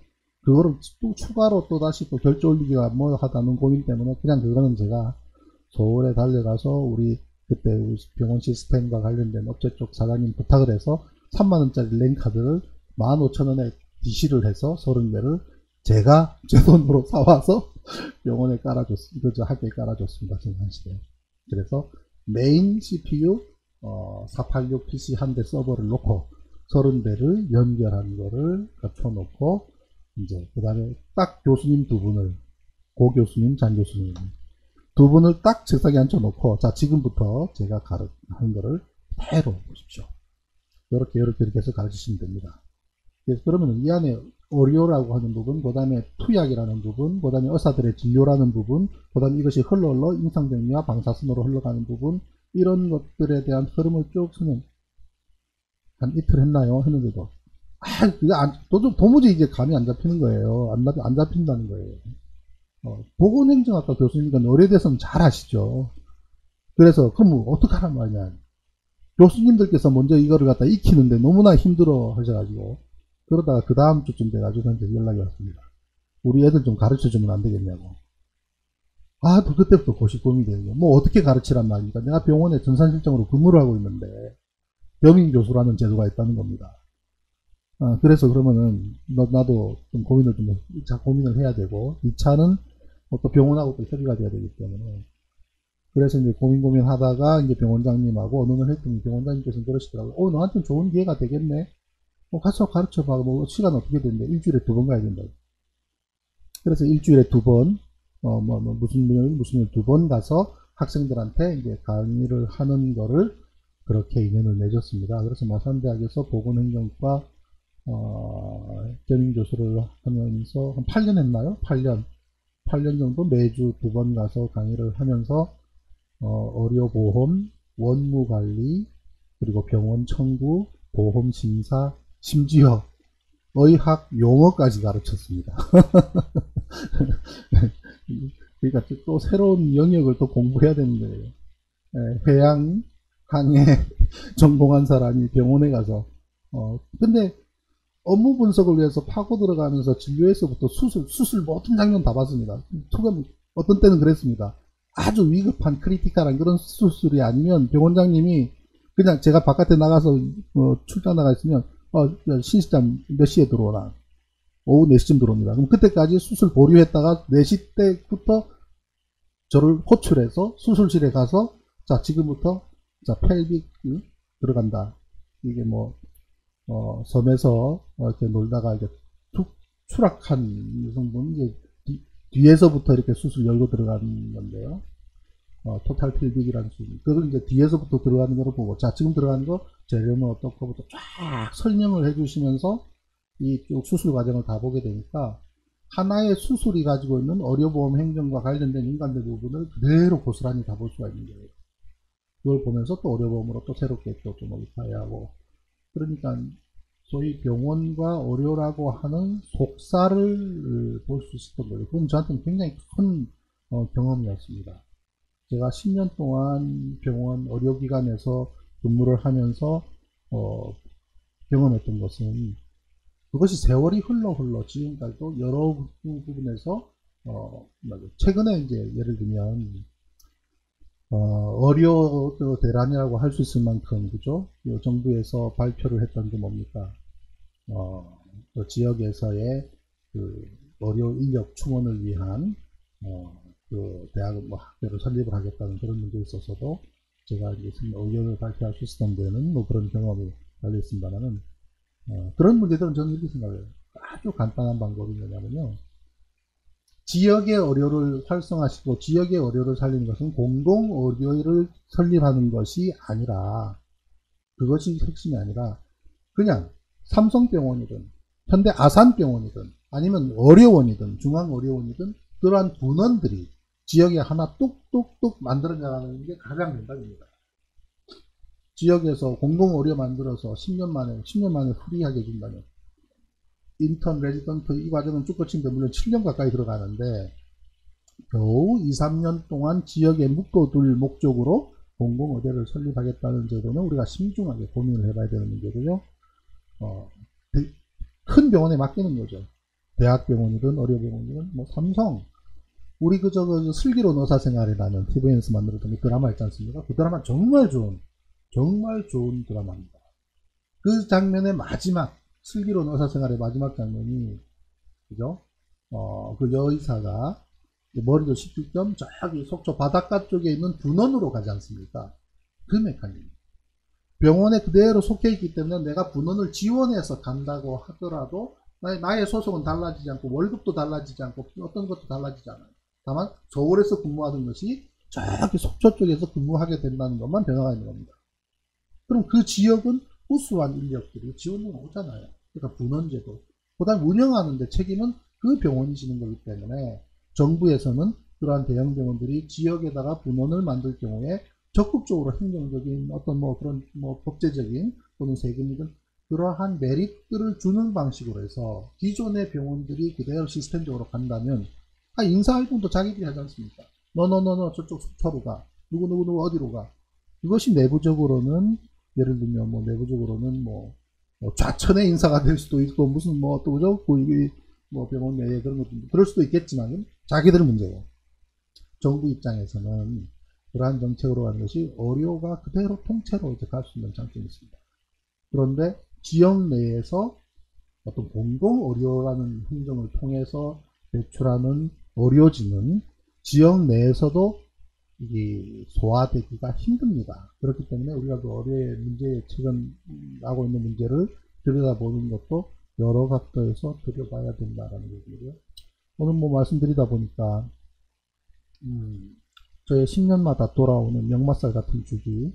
그거를 또 추가로 또 다시 또 결제 올리기가 뭐 하다는 고민 때문에 그냥 그거는 제가 서울에 달려가서 우리 그때 우리 병원 시스템과 관련된 업체 쪽 사장님 부탁을 해서 3만원짜리 랜 카드를 15,000원에 DC를 해서 30개를 제가 제 돈으로 사와서 병원에 깔아줬습니다. 이거 학교에 깔아줬습니다. 전산실에. 그래서 메인 CPU 486 PC 한 대 서버를 놓고 30대를 연결한 거를 갖춰놓고, 이제 그 다음에 딱 교수님 두 분을, 고 교수님, 장 교수님 두 분을 딱 책상에 앉혀놓고, 자 지금부터 제가 하는 거를 그대로 보십시오. 이렇게 해서 가르치시면 됩니다. 그러면 이 안에 의료라고 하는 부분, 그 다음에 투약이라는 부분, 그 다음에 의사들의 진료라는 부분, 그 다음에 이것이 흘러 임상병리와 방사선으로 흘러가는 부분, 이런 것들에 대한 흐름을 쭉 쓰면 한 이틀 했나요? 했는데도 그게 도무지 이제 감이 안 잡히는 거예요. 안 잡힌다는 거예요. 보건행정학과 교수님이니까 의료에 대해서는 잘 아시죠. 그래서 그럼 어떡하란 말이냐. 교수님들께서 먼저 이거를 갖다 익히는데 너무나 힘들어 하셔가지고, 그러다가 그 다음 주쯤 돼가지고 저한테 연락이 왔습니다. 우리 애들 좀 가르쳐주면 안 되겠냐고. 아, 또 그때부터 고시고민이 되는 거예요. 뭐 어떻게 가르치란 말입니까? 내가 병원에 전산실장으로 근무를 하고 있는데 겸임교수라는 제도가 있다는 겁니다. 아, 그래서 그러면은 나도 좀 고민을 좀 1차 고민을 해야 되고 2차는 또 병원하고 또 협의가 돼야 되기 때문에 그래서 이제 고민하다가 이제 병원장님하고 의논을 했더니 병원장님께서는 그러시더라고요. 너한테는 좋은 기회가 되겠네. 가서 가르쳐봐. 뭐 시간 어떻게 된대? 일주일에 2번 가야 된다. 그래서 일주일에 2번 무슨 일 2번 가서 학생들한테 이제 강의를 하는 거를 그렇게 인연을 맺었습니다. 그래서 마산대학에서 보건행정과 겸임교수를 하면서 한 8년 했나요? 8년 정도 매주 2번 가서 강의를 하면서 의료보험, 원무관리, 그리고 병원 청구, 보험심사, 심지어 의학 용어까지 가르쳤습니다. 그러니까 또 새로운 영역을 또 공부해야 되는 거예요. 해양, 항해 전공한 사람이 병원에 가서 근데 업무 분석을 위해서 파고 들어가면서 진료에서부터 수술 모든 장면 다 봤습니다. 어떤 때는 그랬습니다. 아주 위급한 크리티컬한 그런 수술이 아니면 병원장님이 그냥 제가 바깥에 나가서 출장 나가 있으면 신실장 몇 시에 들어오나? 오후 4시쯤 들어옵니다. 그럼 그때까지 수술 보류했다가 4시 때부터 저를 호출해서 수술실에 가서 자 지금부터 자 펠빅 들어간다. 이게 뭐 섬에서 이렇게 놀다가 이제 툭 추락한 여성분 이제 뒤에서부터 이렇게 수술 열고 들어가는 건데요. 토탈 필빅이라는 수술. 그걸 이제 뒤에서부터 들어가는 거를 보고, 자, 지금 들어가는 거, 재료는 어떻고부터 쫙 설명을 해주시면서 이 쭉 수술 과정을 다 보게 되니까, 하나의 수술이 가지고 있는 의료보험 행정과 관련된 인간들 부분을 그대로 고스란히 다 볼 수가 있는 거예요. 그걸 보면서 또 의료보험으로 또 새롭게 또 좀 입사해야 하고, 그러니까 소위 병원과 의료라고 하는 속사를 볼 수 있었던 거예요. 그건 저한테는 굉장히 큰 경험이었습니다. 제가 10년 동안 병원 의료기관에서 근무를 하면서 경험했던 것은 그것이 세월이 흘러 지금까지도 여러 부분에서 최근에 이제 예를 들면 의료 대란이라고 할 수 있을 만큼 그죠? 정부에서 발표를 했던 게 뭡니까? 그 지역에서의 그 의료 인력 충원을 위한 그 대학 학교를 설립을 하겠다는 그런 문제에 있어서도 제가 이제 의견을 발표할 수 있었던 데는 뭐 그런 경험이 달려 있습니다만은 그런 문제들은 저는 이렇게 생각해요. 아주 간단한 방법이 뭐냐면요. 지역의 의료를 활성화시키고 지역의 의료를 살리는 것은 공공의료를 설립하는 것이 아니라 그것이 핵심이 아니라 그냥 삼성병원이든 현대 아산병원이든 아니면 의료원이든 중앙의료원이든 그러한 분원들이 지역에 하나 뚝뚝뚝 만들어 나가는 게 가장 된답니다. 지역에서 공공의료 만들어서 10년 만에 프리하게 해준다면 인턴, 레지던트 이 과정은 쭉 거치는데 물론 7년 가까이 들어가는데 겨우 2, 3년 동안 지역에 묶어둘 목적으로 공공의료를 설립하겠다는 제도는 우리가 신중하게 고민을 해봐야 되는 문제고요. 큰 병원에 맡기는 거죠. 대학병원이든 의료병원이든 뭐 삼성 우리 저 슬기로운 의사생활이라는 TVN에서 만들었던 드라마 있지 않습니까? 그 드라마 정말 좋은 드라마입니다. 그 장면의 마지막 슬기로운 의사생활의 마지막 장면이 그죠? 그 여의사가 머리를 식힐 겸 저기 속초 바닷가 쪽에 있는 분원으로 가지 않습니까? 그 메커니즘. 병원에 그대로 속해 있기 때문에 내가 분원을 지원해서 간다고 하더라도 나의 소속은 달라지지 않고 월급도 달라지지 않고 어떤 것도 달라지지 않아요. 다만 서울에서 근무하던 것이 저기 속초 쪽에서 근무하게 된다는 것만 변화가 있는 겁니다. 그럼 그 지역은 우수한 인력들이 지원이 오잖아요. 그러니까 분원제도. 그 다음 운영하는 데 책임은 그 병원이 지는 거기 때문에 정부에서는 그러한 대형 병원들이 지역에다가 분원을 만들 경우에 적극적으로 행정적인 어떤 뭐 그런 뭐 법제적인 또는 세금이든 그러한 메리트를 주는 방식으로 해서 기존의 병원들이 그대로 시스템적으로 간다면 인사활동도 자기들이 하지 않습니까? 너 저쪽 속초로 가. 누구 어디로 가. 그것이 내부적으로는 예를 들면 뭐 내부적으로는 뭐 좌천의 인사가 될 수도 있고, 무슨 뭐 또 그죠? 뭐 병원 내에 그런 것도 그럴 수도 있겠지만, 자기들 문제고. 정부 입장에서는 그러한 정책으로 가는 것이 의료가 그대로 통째로 이제 갈 수 있는 장점이 있습니다. 그런데 지역 내에서 어떤 공공 의료라는 행정을 통해서 배출하는 의료진은 지역 내에서도 이 소화되기가 힘듭니다. 그렇기 때문에 우리가 그 의료의 문제에 최근하고 있는 문제를 들여다보는 것도 여러 각도에서 들여봐야 된다라는 얘기고요. 오늘 뭐 말씀드리다 보니까 저의 10년마다 돌아오는 역마살 같은 주기,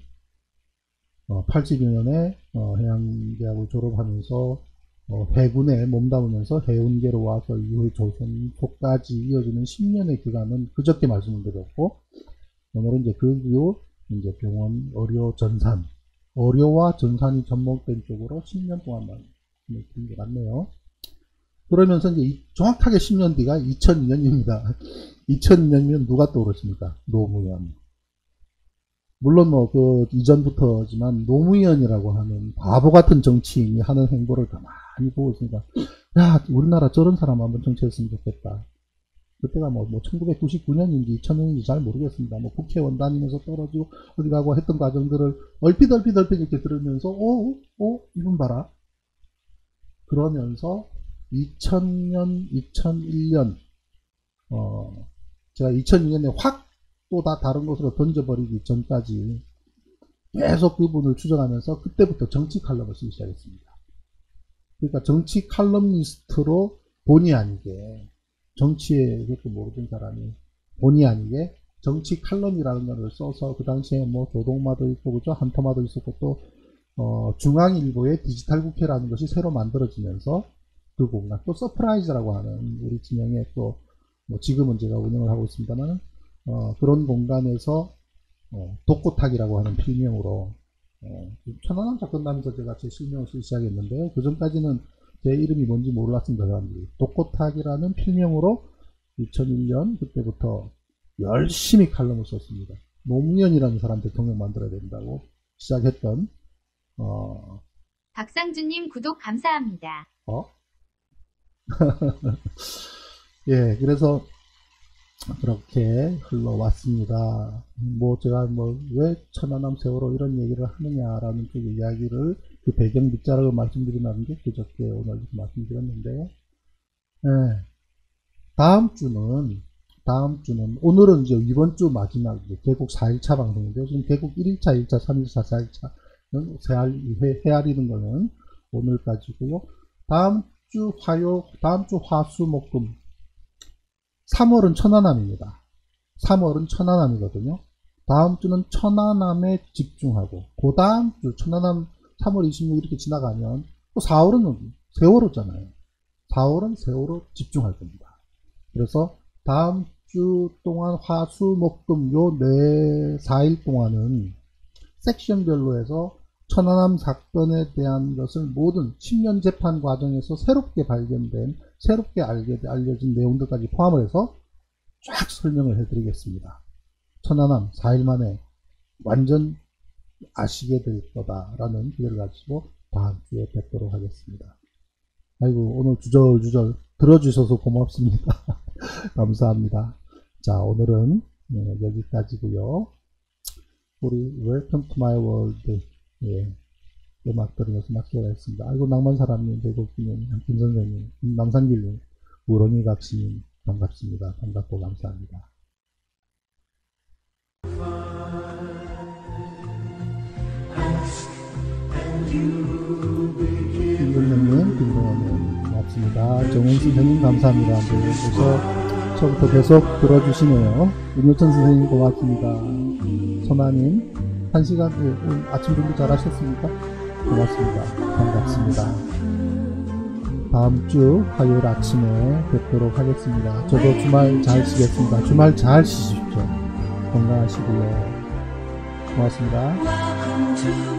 82년에 해양대학을 졸업하면서 해군에 몸담으면서 해운계로 와서 이후에 조선소까지 이어지는 10년의 기간은 그저께 말씀을 드렸고, 오늘은 이제 그 이후 이제 병원, 의료, 전산, 의료와 전산이 접목된 쪽으로 10년 동안만 드린 게 맞네요. 그러면서 이제 정확하게 10년 뒤가 2002년입니다. 2002년이면 누가 떠오르십니까? 노무현. 물론 뭐 그 이전부터지만 노무현이라고 하는 바보 같은 정치인이 하는 행보를 가만히 보고 있으니까, 야, 우리나라 저런 사람 한번 정치했으면 좋겠다. 그때가 뭐 1999년인지 2000년인지 잘 모르겠습니다. 뭐 국회의원 다니면서 떨어지고 어디 가고 했던 과정들을 얼핏 이렇게 들으면서, 이분 봐라. 그러면서 2000년, 2001년, 제가 2002년에 확 또 다 다른 곳으로 던져버리기 전까지 계속 그분을 추정하면서 그때부터 정치 칼럼을 쓰기 시작했습니다. 그러니까 정치 칼럼니스트로 본의 아니게, 정치에 그것도 모르던 사람이 본의 아니게 정치 칼럼이라는 것을 써서 그 당시에 뭐 조동마도 있고 그죠, 한터마도 있었고 또 중앙일보의 디지털 국회라는 것이 새로 만들어지면서 그 공간, 또 서프라이즈라고 하는 우리 진영의 또 뭐 지금은 제가 운영을 하고 있습니다만 그런 공간에서 독고탁이라고 하는 필명으로 천안함 사건 나면서 제가 제 실명을 쓰기 시작했는데, 그 전까지는 제 이름이 뭔지 몰랐습니다. 사람들이. 독고탁이라는 필명으로 2001년 그때부터 열심히 칼럼을 썼습니다. 노무현이라는 사람 대통령 만들어야 된다고 시작했던 박상준님 구독 감사합니다. 예, 그래서 그렇게 흘러왔습니다. 뭐 제가 왜 천안함 세월호 이런 얘기를 하느냐라는 그 이야기를, 그 배경 밑자락을 말씀드린다는 게 그저께 오늘 말씀드렸는데요. 예, 다음 주는 오늘은 이제 이번 주 마지막 개국 4일차 방송인데요. 지금 개국 1일차, 2일차, 3일차, 4일차는 헤아리는 거는 오늘까지고요. 다음 주 화수 목금 3월은 천안함입니다. 3월은 천안함이거든요. 다음 주는 천안함에 집중하고, 그 다음 주 천안함 3월 26일 이렇게 지나가면 또 4월은 세월호잖아요. 4월은 세월호 집중할 겁니다. 그래서 다음 주 동안 화수목금 요 4일 동안은 섹션별로 해서 천안함 사건에 대한 것을 모든 10년 재판 과정에서 새롭게 발견된, 새롭게 알려진 내용들까지 포함을 해서 쫙 설명을 해드리겠습니다. 천안함 4일 만에 완전 아시게 될 거다라는 기대를 가지고 다음 주에 뵙도록 하겠습니다. 아이고, 오늘 주절주절 들어주셔서 고맙습니다. 감사합니다. 자, 오늘은 여기까지고요. 우리 Welcome to my world 음악 들으면서 마치도록 하겠습니다. 아이고, 낭만사람님, 배곡기님, 김선생님, 남산길님, 우렁이 각시님 반갑습니다. 반갑고 감사합니다. 김근영님, 김동원님 고맙습니다. 정은수 선생님 감사합니다. 그래서 저부터 계속 들어주시네요. 윤효천 선생님 고맙습니다. 선아님 1시간 아침 준비 잘 하셨습니까? 고맙습니다. 반갑습니다. 다음 주 화요일 아침에 뵙도록 하겠습니다. 저도 주말 잘 쉬겠습니다. 주말 잘 쉬십시오. 건강하시고요. 고맙습니다.